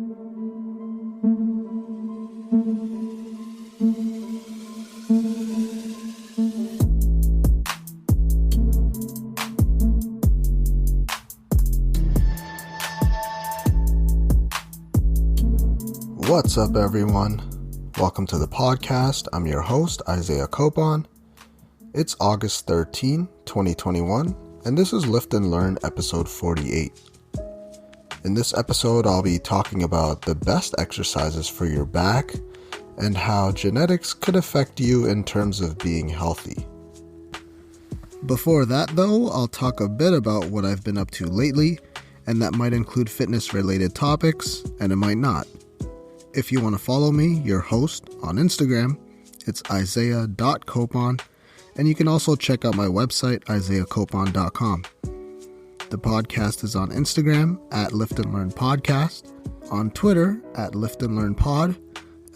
What's up, everyone? Welcome to the podcast. I'm your host, Isaiah Copon. It's August 13, 2021, and this is Lift and Learn episode 48. In this episode, I'll be talking about the best exercises for your back and how genetics could affect you in terms of being healthy. Before that, though, I'll talk a bit about what I've been up to lately, and that might include fitness-related topics, and it might not. If you want to follow me, your host, on Instagram, it's isaiah.copon, and you can also check out my website, isaiahcopon.com. The podcast is on Instagram at Lift and Learn Podcast, on Twitter at Lift and Learn Pod,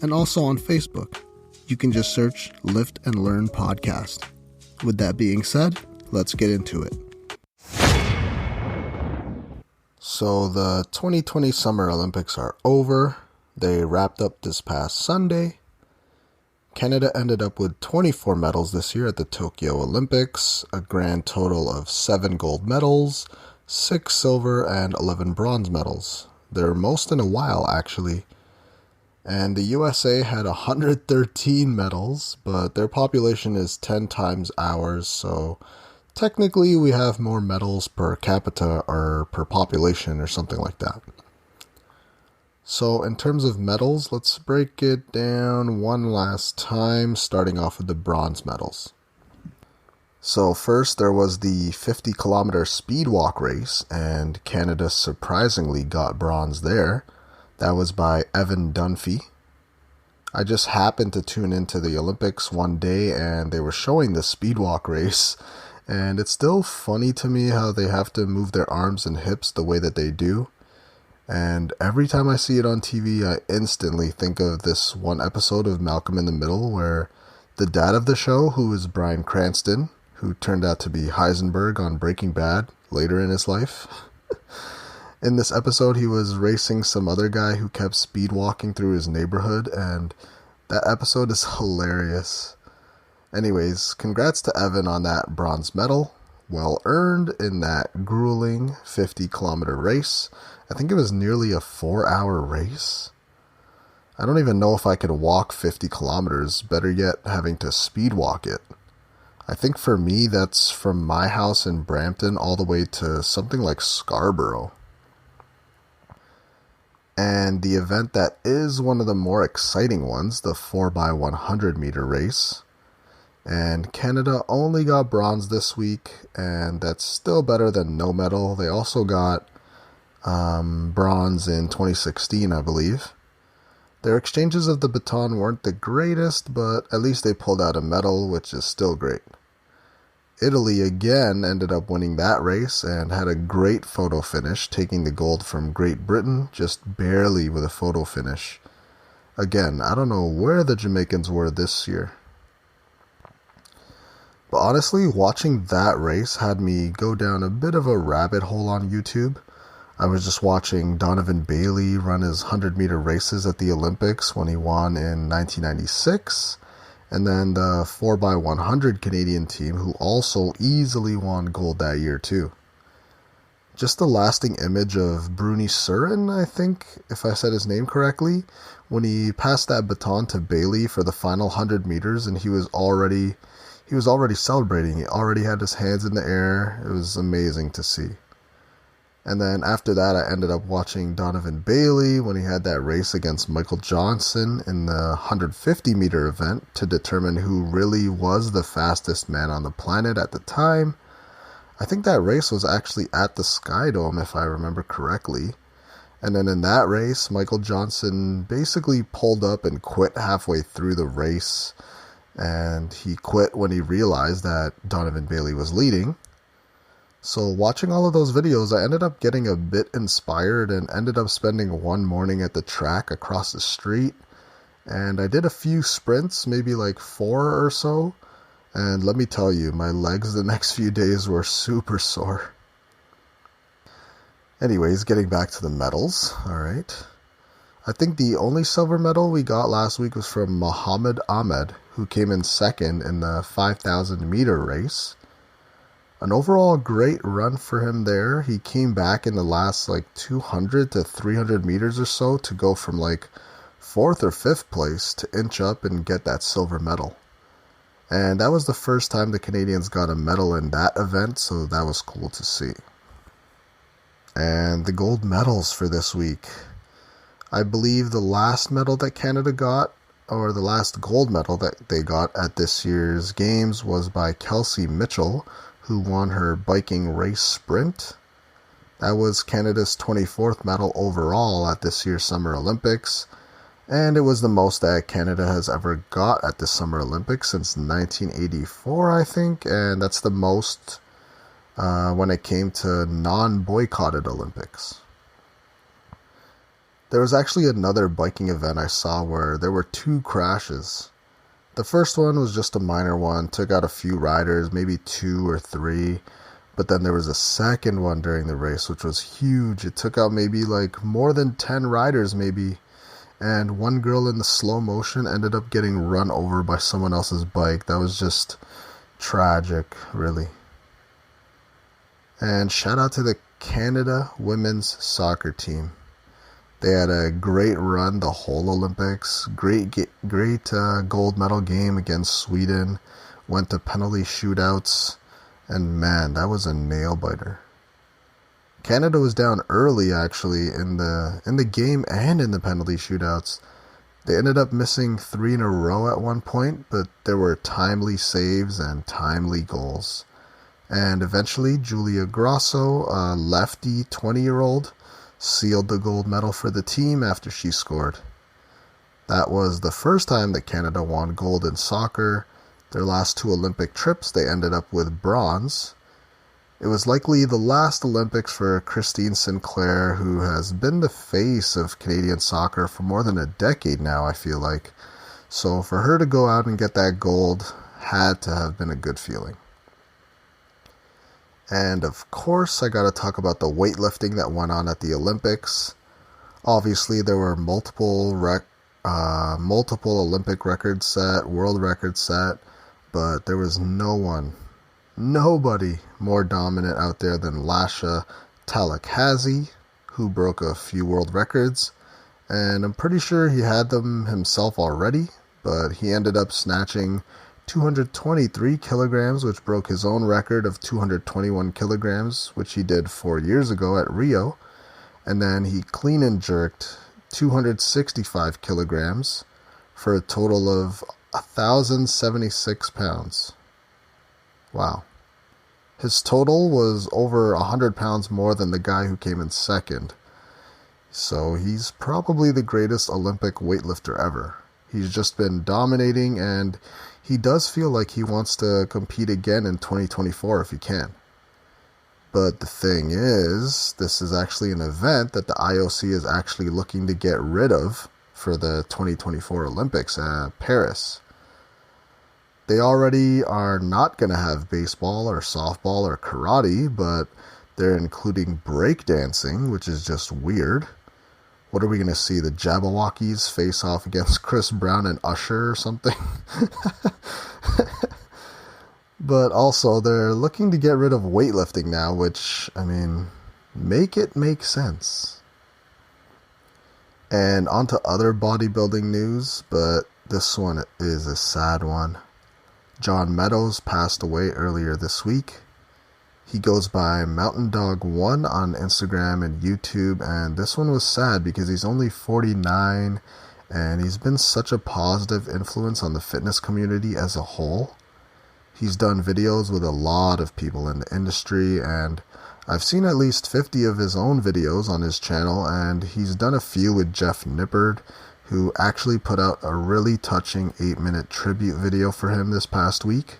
and also on Facebook. You can just search Lift and Learn Podcast. With that being said, let's get into it. So the 2020 Summer Olympics are over. They wrapped up this past Sunday. Canada ended up with 24 medals this year at the Tokyo Olympics, a grand total of 7 gold medals, 6 silver, and 11 bronze medals. Their most in a while, actually. And the USA had 113 medals, but their population is 10 times ours, so technically we have more medals per capita or per population or something like that. So in terms of medals, let's break it down one last time, starting off with the bronze medals. So first there was the 50-kilometer speed walk race, and Canada surprisingly got bronze there. That was by Evan Dunphy. I just happened to tune into the Olympics one day and they were showing the speed walk race, and it's still funny to me how they have to move their arms and hips the way that they do. And every time I see it on TV, I instantly think of this one episode of Malcolm in the Middle where the dad of the show, who is Bryan Cranston, who turned out to be Heisenberg on Breaking Bad later in his life. In this episode, he was racing some other guy who kept speed walking through his neighborhood, and that episode is hilarious. Anyways, congrats to Evan on that bronze medal. Well earned in that grueling 50-kilometer race. I think it was nearly a 4-hour race. I don't even know if I could walk 50 kilometers, better yet having to speed walk it. I think for me that's from my house in Brampton all the way to something like Scarborough. And the event that is one of the more exciting ones, the 4x100 meter race. And Canada only got bronze this week, and that's still better than no medal. They also got bronze in 2016, I believe. Their exchanges of the baton weren't the greatest, but at least they pulled out a medal, which is still great. Italy again ended up winning that race and had a great photo finish, taking the gold from Great Britain, just barely with a photo finish. Again, I don't know where the Jamaicans were this year. But honestly, watching that race had me go down a bit of a rabbit hole on YouTube. I was just watching Donovan Bailey run his 100-meter races at the Olympics when he won in 1996, and then the 4x100 Canadian team, who also easily won gold that year too. Just the lasting image of Bruni Surin, I think, if I said his name correctly, when he passed that baton to Bailey for the final 100 meters, and he was already celebrating. He already had his hands in the air. It was amazing to see. And then after that, I ended up watching Donovan Bailey when he had that race against Michael Johnson in the 150-meter event to determine who really was the fastest man on the planet at the time. I think that race was actually at the Sky Dome, if I remember correctly. And then in that race, Michael Johnson basically pulled up and quit halfway through the race. And he quit when he realized that Donovan Bailey was leading. So watching all of those videos, I ended up getting a bit inspired and ended up spending one morning at the track across the street. And I did a few sprints, maybe like 4 or so. And let me tell you, my legs the next few days were super sore. Anyways, getting back to the medals, alright. I think the only silver medal we got last week was from Muhammad Ahmed, who came in second in the 5,000 meter race. An overall great run for him there. He came back in the last 200 to 300 meters or so to go from 4th or 5th place to inch up and get that silver medal. And that was the first time the Canadians got a medal in that event, so that was cool to see. And the gold medals for this week. I believe the last medal that Canada got, or the last gold medal that they got at this year's games, was by Kelsey Mitchell, who won her biking race sprint. That was Canada's 24th medal overall at this year's Summer Olympics, and it was the most that Canada has ever got at the Summer Olympics since 1984, I think, and that's the most when it came to non-boycotted Olympics. There was actually another biking event I saw where there were 2 crashes. The first one was just a minor one, took out a few riders, maybe 2 or 3, but then there was a second one during the race, which was huge. It took out maybe more than 10 riders maybe, and one girl in the slow motion ended up getting run over by someone else's bike. That was just tragic, really. And shout out to the Canada women's soccer team. They had a great run the whole Olympics, great gold medal game against Sweden, went to penalty shootouts, and man, that was a nail-biter. Canada was down early, actually, in the game and in the penalty shootouts. They ended up missing 3 in a row at one point, but there were timely saves and timely goals. And eventually, Julia Grosso, a lefty 20-year-old, sealed the gold medal for the team after she scored. That was the first time that Canada won gold in soccer. Their last 2 Olympic trips, they ended up with bronze. It was likely the last Olympics for Christine Sinclair, who has been the face of Canadian soccer for more than a decade now, I feel like. So for her to go out and get that gold had to have been a good feeling. And of course, I gotta talk about the weightlifting that went on at the Olympics. Obviously, there were multiple Olympic records set, world records set, but there was nobody more dominant out there than Lasha Talakhazi, who broke a few world records, and I'm pretty sure he had them himself already, but he ended up snatching 223 kilograms, which broke his own record of 221 kilograms, which he did 4 years ago at Rio. And then he clean and jerked 265 kilograms for a total of 1,076 pounds. Wow. His total was over 100 pounds more than the guy who came in second. So he's probably the greatest Olympic weightlifter ever. He's just been dominating, and he does feel like he wants to compete again in 2024 if he can. But the thing is, this is actually an event that the IOC is actually looking to get rid of for the 2024 Olympics at Paris. They already are not going to have baseball or softball or karate, but they're including breakdancing, which is just weird. What are we going to see? The Jabberwockies face off against Chris Brown and Usher or something? But also, they're looking to get rid of weightlifting now, which, make it make sense. And on to other bodybuilding news, but this one is a sad one. John Meadows passed away earlier this week. He goes by Mountain Dog 1 on Instagram and YouTube, and this one was sad because he's only 49, and he's been such a positive influence on the fitness community as a whole. He's done videos with a lot of people in the industry, and I've seen at least 50 of his own videos on his channel, and he's done a few with Jeff Nippard, who actually put out a really touching 8-minute tribute video for him this past week.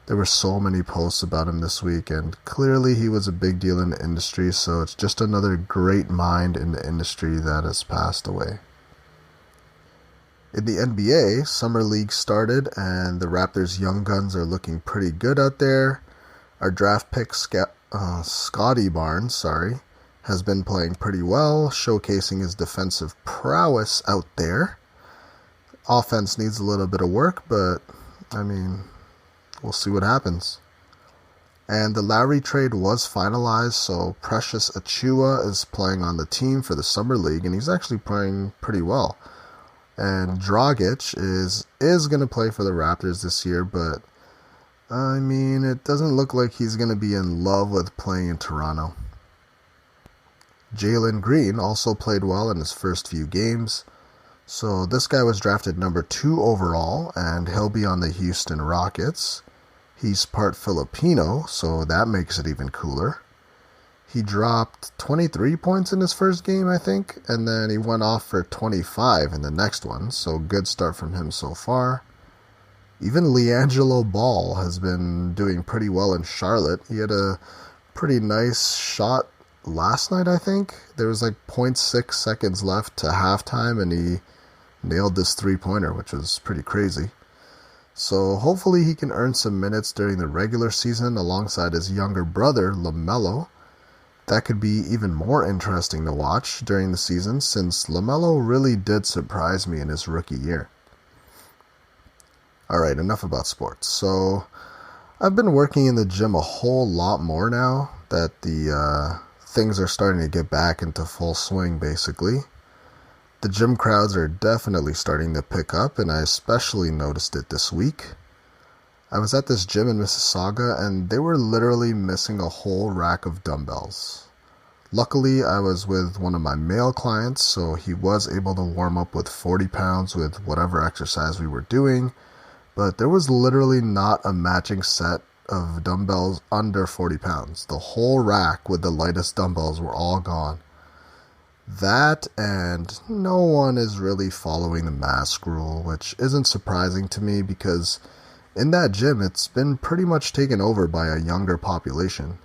There were so many posts about him this week, and clearly he was a big deal in the industry, so it's just another great mind in the industry that has passed away. In the NBA, Summer League started, and the Raptors' young guns are looking pretty good out there. Our draft pick, Scotty Barnes, has been playing pretty well, showcasing his defensive prowess out there. Offense needs a little bit of work, but, we'll see what happens. And the Lowry trade was finalized, so Precious Achiuwa is playing on the team for the Summer League, and he's actually playing pretty well. And Dragic is going to play for the Raptors this year, but, it doesn't look like he's going to be in love with playing in Toronto. Jalen Green also played well in his first few games. So this guy was drafted number 2 overall, and he'll be on the Houston Rockets. He's part Filipino, so that makes it even cooler. He dropped 23 points in his first game, I think, and then he went off for 25 in the next one, so good start from him so far. Even LiAngelo Ball has been doing pretty well in Charlotte. He had a pretty nice shot last night, I think. There was like 0.6 seconds left to halftime, and he nailed this three-pointer, which was pretty crazy. So hopefully he can earn some minutes during the regular season alongside his younger brother, LaMelo. That could be even more interesting to watch during the season, since LaMelo really did surprise me in his rookie year. Alright, enough about sports. So I've been working in the gym a whole lot more now that the things are starting to get back into full swing, basically. The gym crowds are definitely starting to pick up, and I especially noticed it this week. I was at this gym in Mississauga, and they were literally missing a whole rack of dumbbells. Luckily, I was with one of my male clients, so he was able to warm up with 40 pounds with whatever exercise we were doing, but there was literally not a matching set of dumbbells under 40 pounds. The whole rack with the lightest dumbbells were all gone. That, and no one is really following the mask rule, which isn't surprising to me because in that gym it's been pretty much taken over by a younger population.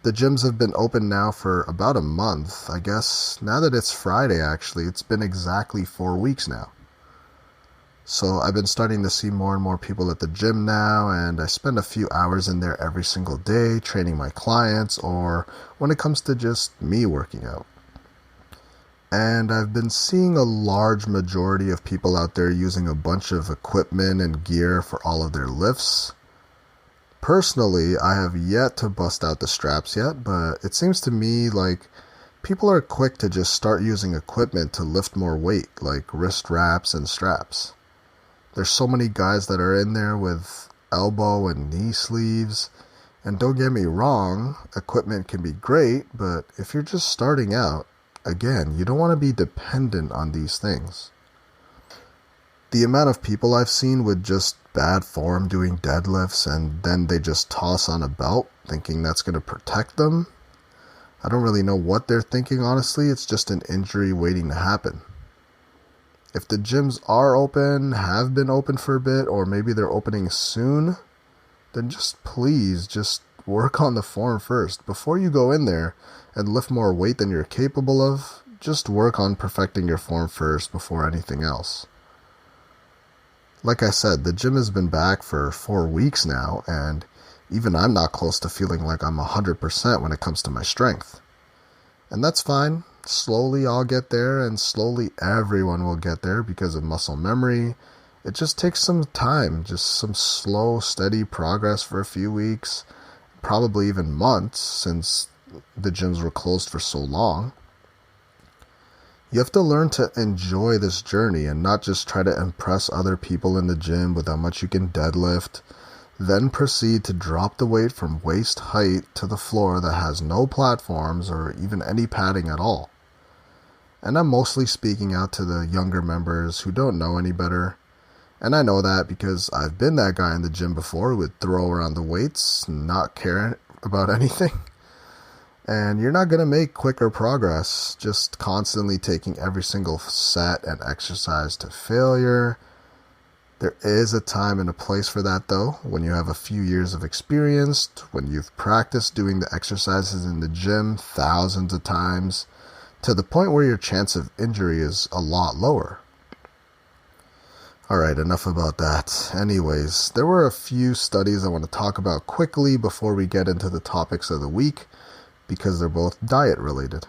The gyms have been open now for about a month. I guess now that it's Friday, actually, it's been exactly 4 weeks now. So I've been starting to see more and more people at the gym now, and I spend a few hours in there every single day training my clients, or when it comes to just me working out. And I've been seeing a large majority of people out there using a bunch of equipment and gear for all of their lifts. Personally, I have yet to bust out the straps yet, but it seems to me like people are quick to just start using equipment to lift more weight, like wrist wraps and straps. There's so many guys that are in there with elbow and knee sleeves, and don't get me wrong, equipment can be great, but if you're just starting out, again, you don't want to be dependent on these things. The amount of people I've seen with just bad form doing deadlifts and then they just toss on a belt thinking that's going to protect them, I don't really know what they're thinking, honestly. It's just an injury waiting to happen. If the gyms are open, have been open for a bit, or maybe they're opening soon, then please work on the form first. Before you go in there and lift more weight than you're capable of, just work on perfecting your form first before anything else. Like I said, the gym has been back for 4 weeks now, and even I'm not close to feeling like I'm 100% when it comes to my strength. And that's fine. Slowly I'll get there, and slowly everyone will get there because of muscle memory. It just takes some time, just some slow, steady progress for a few weeks, probably even months since the gyms were closed for so long. You have to learn to enjoy this journey and not just try to impress other people in the gym with how much you can deadlift, then proceed to drop the weight from waist height to the floor that has no platforms or even any padding at all. And I'm mostly speaking out to the younger members who don't know any better. And I know that because I've been that guy in the gym before who would throw around the weights, not care about anything. And you're not going to make quicker progress just constantly taking every single set and exercise to failure. There is a time and a place for that though, when you have a few years of experience, when you've practiced doing the exercises in the gym thousands of times, to the point where your chance of injury is a lot lower. Alright, enough about that. Anyways, there were a few studies I want to talk about quickly before we get into the topics of the week, because they're both diet related.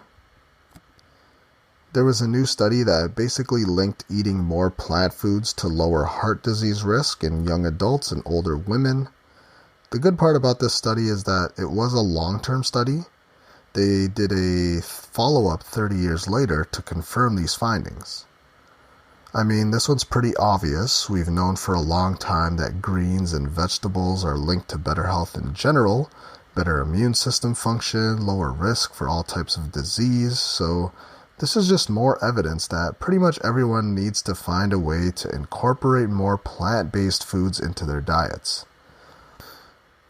There was a new study that basically linked eating more plant foods to lower heart disease risk in young adults and older women. The good part about this study is that it was a long-term study. They did a follow-up 30 years later to confirm these findings. I mean, this one's pretty obvious. We've known for a long time that greens and vegetables are linked to better health in general, better immune system function, lower risk for all types of disease. So this is just more evidence that pretty much everyone needs to find a way to incorporate more plant-based foods into their diets.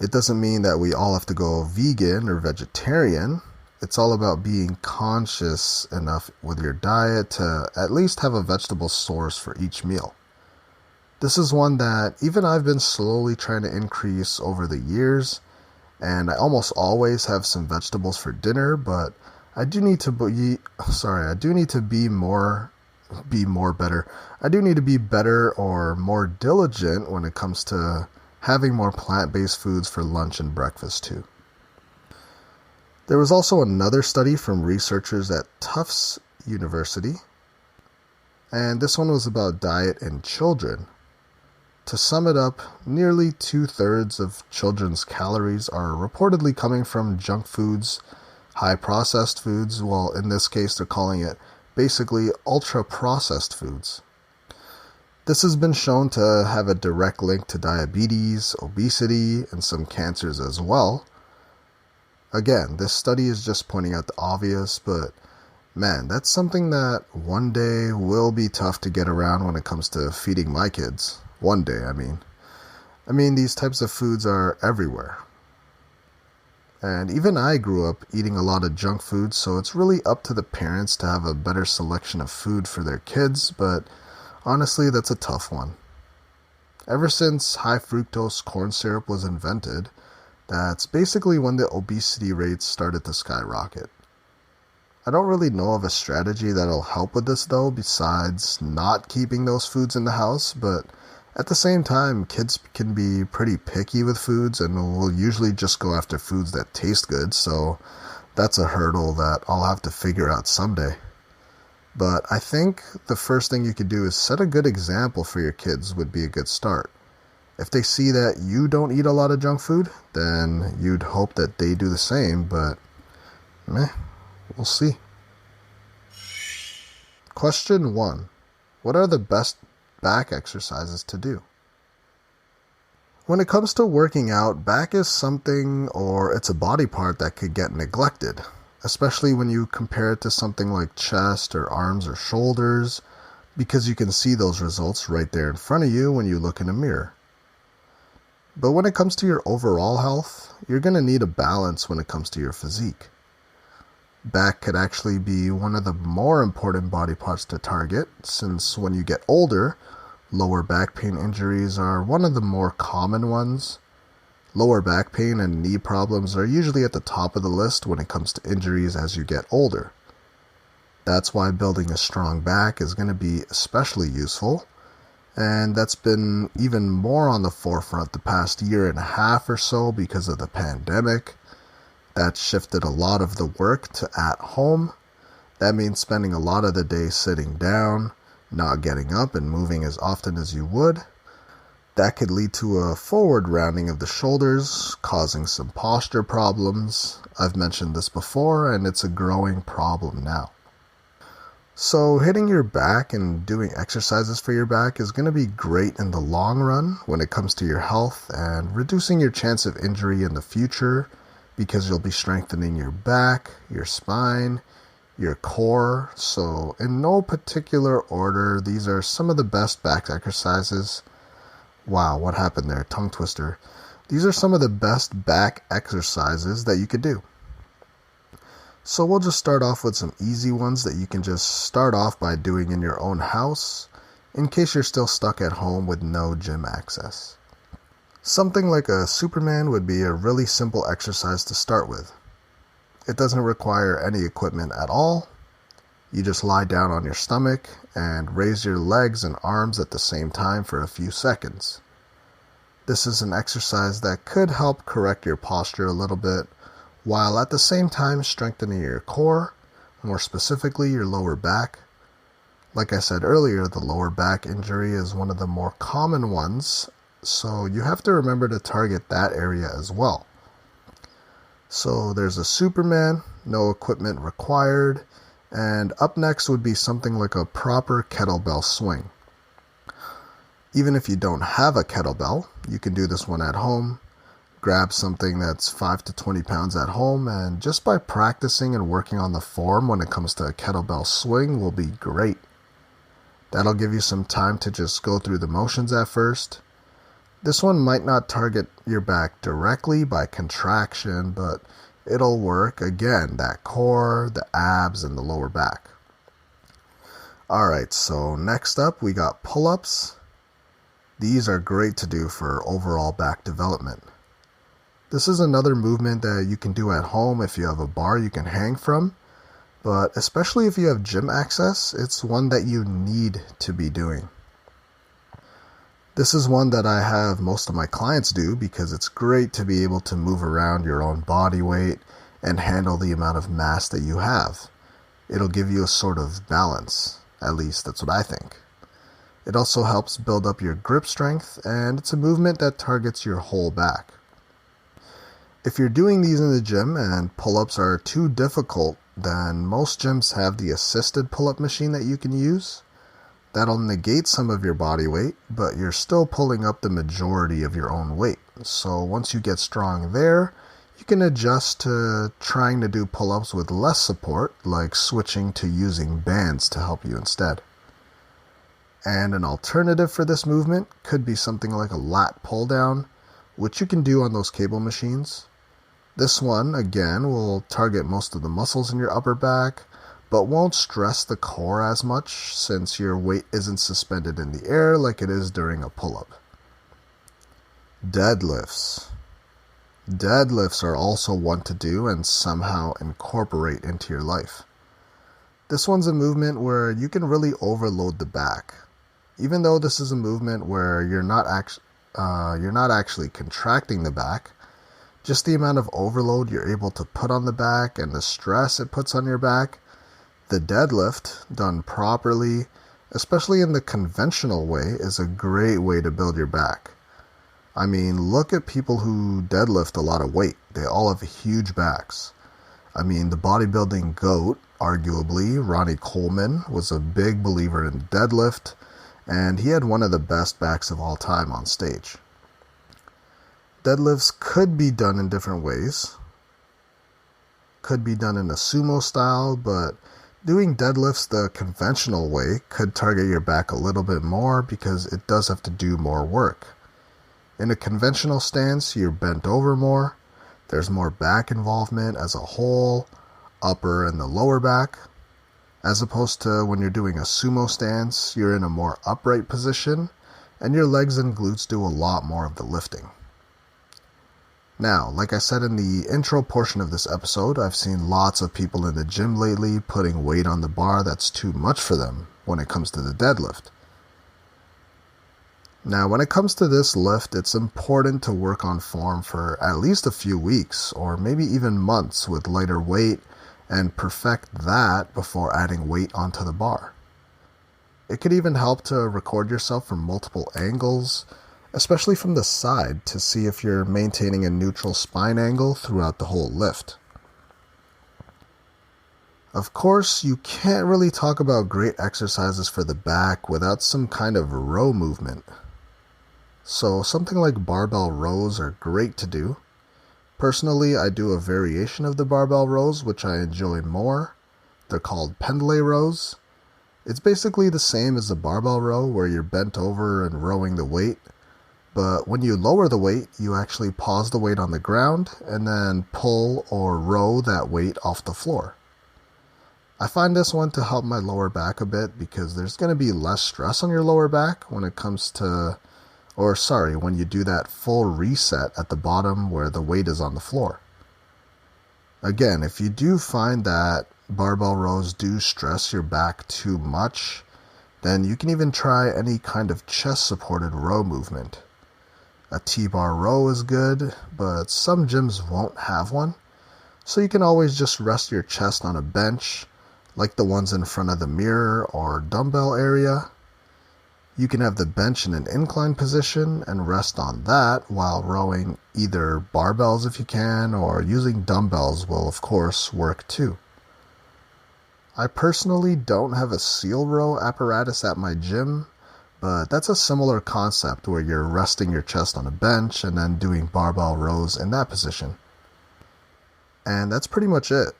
It doesn't mean that we all have to go vegan or vegetarian. It's all about being conscious enough with your diet to at least have a vegetable source for each meal. This is one that even I've been slowly trying to increase over the years, and I almost always have some vegetables for dinner, but I do need to be better or more diligent when it comes to having more plant-based foods for lunch and breakfast too. There was also another study from researchers at Tufts University, and this one was about diet in children. To sum it up, nearly 2/3 of children's calories are reportedly coming from junk foods, high-processed foods, well, in this case they're calling it basically ultra-processed foods. This has been shown to have a direct link to diabetes, obesity, and some cancers as well. Again, this study is just pointing out the obvious, but man, that's something that one day will be tough to get around when it comes to feeding my kids. One day, I mean, these types of foods are everywhere. And even I grew up eating a lot of junk food, so it's really up to the parents to have a better selection of food for their kids, but honestly, that's a tough one. Ever since high fructose corn syrup was invented, that's basically when the obesity rates started to skyrocket. I don't really know of a strategy that'll help with this though, besides not keeping those foods in the house, but at the same time, kids can be pretty picky with foods and will usually just go after foods that taste good, so that's a hurdle that I'll have to figure out someday. But I think the first thing you could do is set a good example for your kids would be a good start. If they see that you don't eat a lot of junk food, then you'd hope that they do the same, but we'll see. Question 1. What are the best back exercises to do? When it comes to working out, back is something, or it's a body part that could get neglected, especially when you compare it to something like chest or arms or shoulders, because you can see those results right there in front of you when you look in a mirror. But when it comes to your overall health, you're going to need a balance when it comes to your physique. Back could actually be one of the more important body parts to target, since when you get older, lower back pain injuries are one of the more common ones. Lower back pain and knee problems are usually at the top of the list when it comes to injuries as you get older. That's why building a strong back is going to be especially useful, and that's been even more on the forefront the past year and a half or so because of the pandemic. That shifted a lot of the work to at home. That means spending a lot of the day sitting down, not getting up and moving as often as you would. That could lead to a forward rounding of the shoulders, causing some posture problems. I've mentioned this before, and it's a growing problem now. So hitting your back and doing exercises for your back is going to be great in the long run when it comes to your health and reducing your chance of injury in the future, because you'll be strengthening your back, your spine, your core. So in no particular order, these are some of the best back exercises. Wow, what happened there? Tongue twister. These are some of the best back exercises that you could do. So we'll just start off with some easy ones that you can just start off by doing in your own house, in case you're still stuck at home with no gym access. Something like a Superman would be a really simple exercise to start with. It doesn't require any equipment at all. You just lie down on your stomach and raise your legs and arms at the same time for a few seconds. This is an exercise that could help correct your posture a little bit, while at the same time strengthening your core, more specifically your lower back. Like I said earlier, the lower back injury is one of the more common ones, so you have to remember to target that area as well. So there's a Superman, no equipment required, and up next would be something like a proper kettlebell swing. Even if you don't have a kettlebell, you can do this one at home. Grab something that's 5 to 20 pounds at home, and just by practicing and working on the form when it comes to a kettlebell swing will be great. That'll give you some time to just go through the motions at first. This one might not target your back directly by contraction, but it'll work, again, that core, the abs, and the lower back. Alright, so next up we got pull-ups. These are great to do for overall back development. This is another movement that you can do at home if you have a bar you can hang from, but especially if you have gym access, it's one that you need to be doing. This is one that I have most of my clients do because it's great to be able to move around your own body weight and handle the amount of mass that you have. It'll give you a sort of balance, at least that's what I think. It also helps build up your grip strength, and it's a movement that targets your whole back. If you're doing these in the gym and pull-ups are too difficult, then most gyms have the assisted pull-up machine that you can use. That'll negate some of your body weight, but you're still pulling up the majority of your own weight. So once you get strong there, you can adjust to trying to do pull-ups with less support, like switching to using bands to help you instead. And an alternative for this movement could be something like a lat pull-down, which you can do on those cable machines. This one, again, will target most of the muscles in your upper back, but won't stress the core as much since your weight isn't suspended in the air like it is during a pull-up. Deadlifts. Deadlifts are also one to do and somehow incorporate into your life. This one's a movement where you can really overload the back. Even though this is a movement where you're not actually contracting the back, just the amount of overload you're able to put on the back and the stress it puts on your back, the deadlift, done properly, especially in the conventional way, is a great way to build your back. I mean, look at people who deadlift a lot of weight. They all have huge backs. I mean, the bodybuilding GOAT, arguably, Ronnie Coleman, was a big believer in deadlift, and he had one of the best backs of all time on stage. Deadlifts could be done in different ways. Could be done in a sumo style, but doing deadlifts the conventional way could target your back a little bit more because it does have to do more work. In a conventional stance, you're bent over more. There's more back involvement as a whole, upper and the lower back. As opposed to when you're doing a sumo stance, you're in a more upright position, and your legs and glutes do a lot more of the lifting. Now, like I said in the intro portion of this episode, I've seen lots of people in the gym lately putting weight on the bar that's too much for them when it comes to the deadlift. Now, when it comes to this lift, it's important to work on form for at least a few weeks or maybe even months with lighter weight and perfect that before adding weight onto the bar. It could even help to record yourself from multiple angles, especially from the side, to see if you're maintaining a neutral spine angle throughout the whole lift. Of course, you can't really talk about great exercises for the back without some kind of row movement. So something like barbell rows are great to do. Personally, I do a variation of the barbell rows, which I enjoy more. They're called pendlay rows. It's basically the same as the barbell row where you're bent over and rowing the weight. But when you lower the weight, you actually pause the weight on the ground and then pull or row that weight off the floor. I find this one to help my lower back a bit because there's going to be less stress on your lower back when it comes to, when you do that full reset at the bottom where the weight is on the floor. Again, if you do find that barbell rows do stress your back too much, then you can even try any kind of chest-supported row movement. A T-bar row is good, but some gyms won't have one, So you can always just rest your chest on a bench, like the ones in front of the mirror or dumbbell area. You can have the bench in an incline position and rest on that while rowing either barbells if you can, or using dumbbells will of course work too. I personally don't have a seal row apparatus at my gym, but that's a similar concept where you're resting your chest on a bench and then doing barbell rows in that position. And that's pretty much it.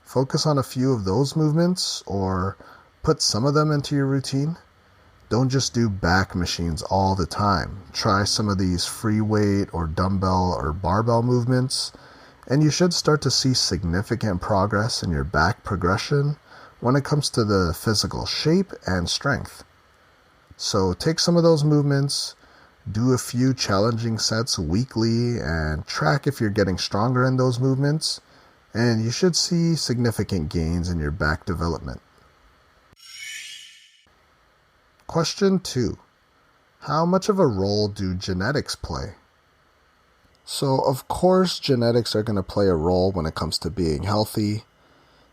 Focus on a few of those movements or put some of them into your routine. Don't just do back machines all the time. Try some of these free weight or dumbbell or barbell movements, and you should start to see significant progress in your back progression when it comes to the physical shape and strength. So take some of those movements, do a few challenging sets weekly, and track if you're getting stronger in those movements, and you should see significant gains in your back development. Question 2. How much of a role do genetics play? So, of course, genetics are going to play a role when it comes to being healthy.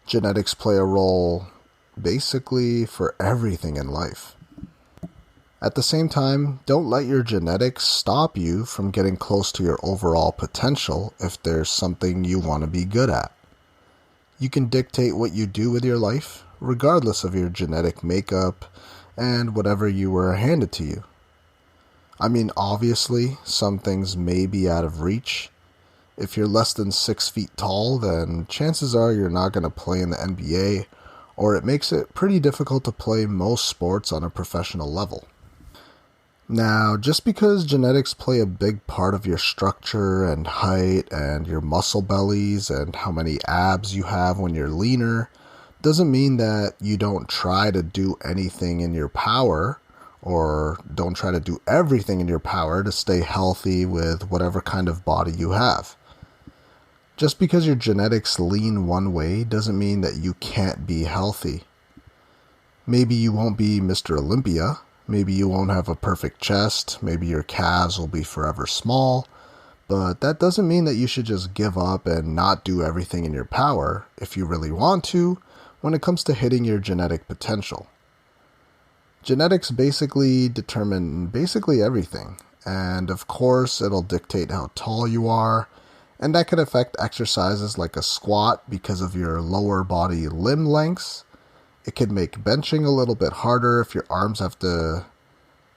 Genetics play a role basically for everything in life. At the same time, don't let your genetics stop you from getting close to your overall potential if there's something you want to be good at. You can dictate what you do with your life, regardless of your genetic makeup and whatever you were handed to you. I mean, obviously, some things may be out of reach. If you're less than 6 feet tall, then chances are you're not going to play in the NBA, or it makes it pretty difficult to play most sports on a professional level. Now, just because genetics play a big part of your structure and height and your muscle bellies and how many abs you have when you're leaner, doesn't mean that you don't try to do anything in your power or don't try to do everything in your power to stay healthy with whatever kind of body you have. Just because your genetics lean one way doesn't mean that you can't be healthy. Maybe you won't be Mr. Olympia, maybe you won't have a perfect chest, maybe your calves will be forever small, but that doesn't mean that you should just give up and not do everything in your power if you really want to when it comes to hitting your genetic potential. Genetics basically determine everything, and of course it'll dictate how tall you are, and that could affect exercises like a squat because of your lower body limb lengths. It could make benching a little bit harder if your arms have to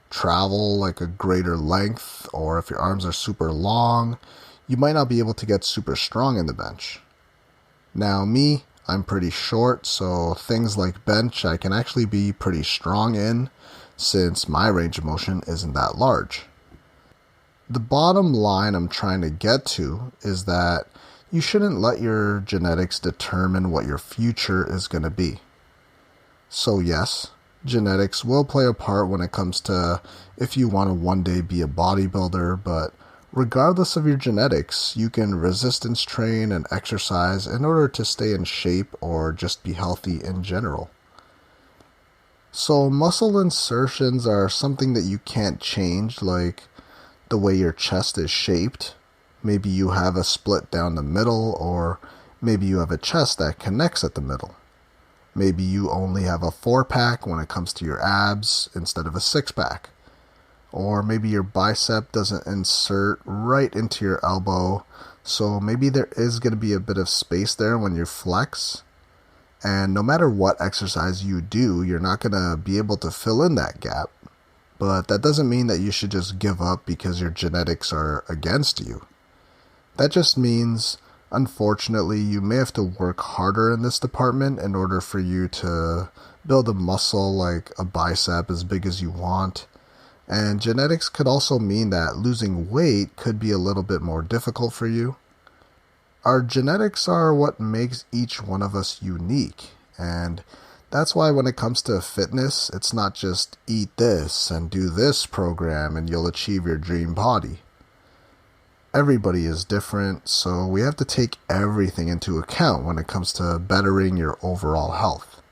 travel like a greater length, or if your arms are super long, you might not be able to get super strong in the bench. Now me, I'm pretty short, so things like bench I can actually be pretty strong in since my range of motion isn't that large. The bottom line I'm trying to get to is that you shouldn't let your genetics determine what your future is going to be. So yes, genetics will play a part when it comes to if you want to one day be a bodybuilder, but regardless of your genetics, you can resistance train and exercise in order to stay in shape or just be healthy in general. So muscle insertions are something that you can't change, like the way your chest is shaped. Maybe you have a split down the middle, or maybe you have a chest that connects at the middle. Maybe you only have a 4-pack when it comes to your abs instead of a 6-pack. Or maybe your bicep doesn't insert right into your elbow, so maybe there is going to be a bit of space there when you flex. And no matter what exercise you do, you're not going to be able to fill in that gap. But that doesn't mean that you should just give up because your genetics are against you. That just means, unfortunately, you may have to work harder in this department in order for you to build a muscle like a bicep as big as you want. And genetics could also mean that losing weight could be a little bit more difficult for you. Our genetics are what makes each one of us unique, and that's why when it comes to fitness, it's not just eat this and do this program and you'll achieve your dream body. Everybody is different, so we have to take everything into account when it comes to bettering your overall health.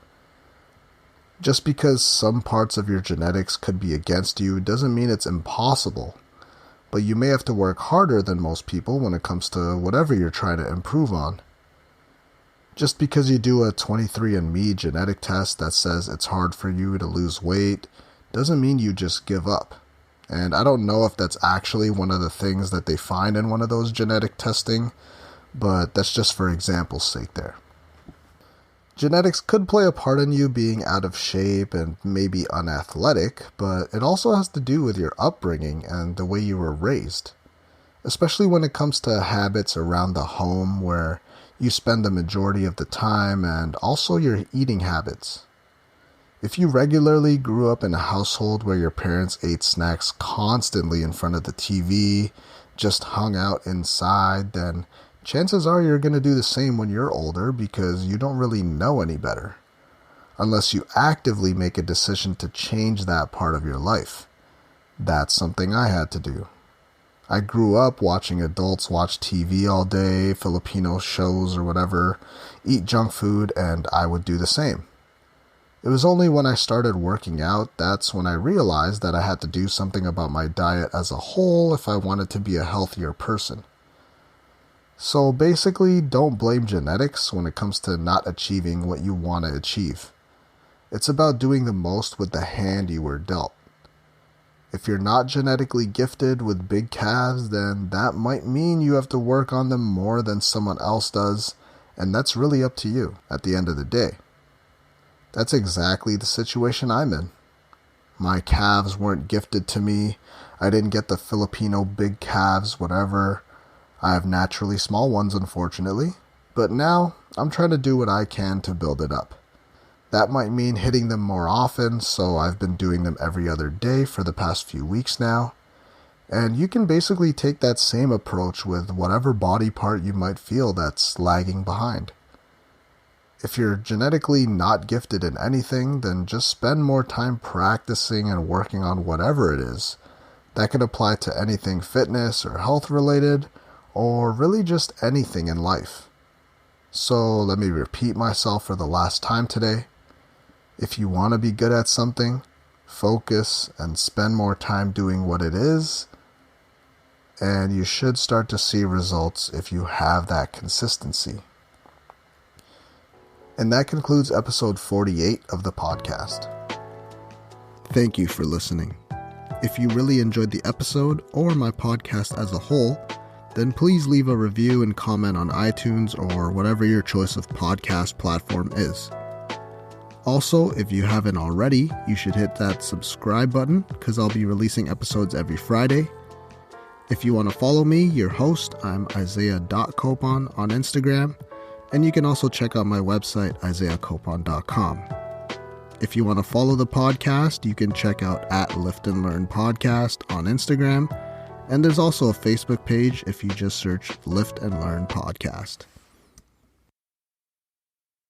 Just because some parts of your genetics could be against you doesn't mean it's impossible, but you may have to work harder than most people when it comes to whatever you're trying to improve on. Just because you do a 23andMe genetic test that says it's hard for you to lose weight doesn't mean you just give up. And I don't know if that's actually one of the things that they find in one of those genetic testing, but that's just for example's sake there. Genetics could play a part in you being out of shape and maybe unathletic, but it also has to do with your upbringing and the way you were raised, especially when it comes to habits around the home where you spend the majority of the time and also your eating habits. If you regularly grew up in a household where your parents ate snacks constantly in front of the TV, just hung out inside, then chances are you're going to do the same when you're older because you don't really know any better, unless you actively make a decision to change that part of your life. That's something I had to do. I grew up watching adults watch TV all day, Filipino shows or whatever, eat junk food, and I would do the same. It was only when I started working out that's when I realized that I had to do something about my diet as a whole if I wanted to be a healthier person. So basically, don't blame genetics when it comes to not achieving what you want to achieve. It's about doing the most with the hand you were dealt. If you're not genetically gifted with big calves, then that might mean you have to work on them more than someone else does, and that's really up to you at the end of the day. That's exactly the situation I'm in. My calves weren't gifted to me. I didn't get the Filipino big calves, whatever. I have naturally small ones, unfortunately. But now, I'm trying to do what I can to build it up. That might mean hitting them more often, so I've been doing them every other day for the past few weeks now. And you can basically take that same approach with whatever body part you might feel that's lagging behind. If you're genetically not gifted in anything, then just spend more time practicing and working on whatever it is. That could apply to anything fitness or health related, or really just anything in life. So let me repeat myself for the last time today. If you want to be good at something, focus and spend more time doing what it is, and you should start to see results if you have that consistency. And that concludes episode 48 of the podcast. Thank you for listening. If you really enjoyed the episode or my podcast as a whole, then please leave a review and comment on iTunes or whatever your choice of podcast platform is. Also, if you haven't already, you should hit that subscribe button because I'll be releasing episodes every Friday. If you want to follow me, your host, I'm Isaiah.Copon on Instagram. And you can also check out my website, isaiahcopon.com. If you want to follow the podcast, you can check out @Lift and Learn Podcast on Instagram. And there's also a Facebook page if you just search Lift and Learn Podcast.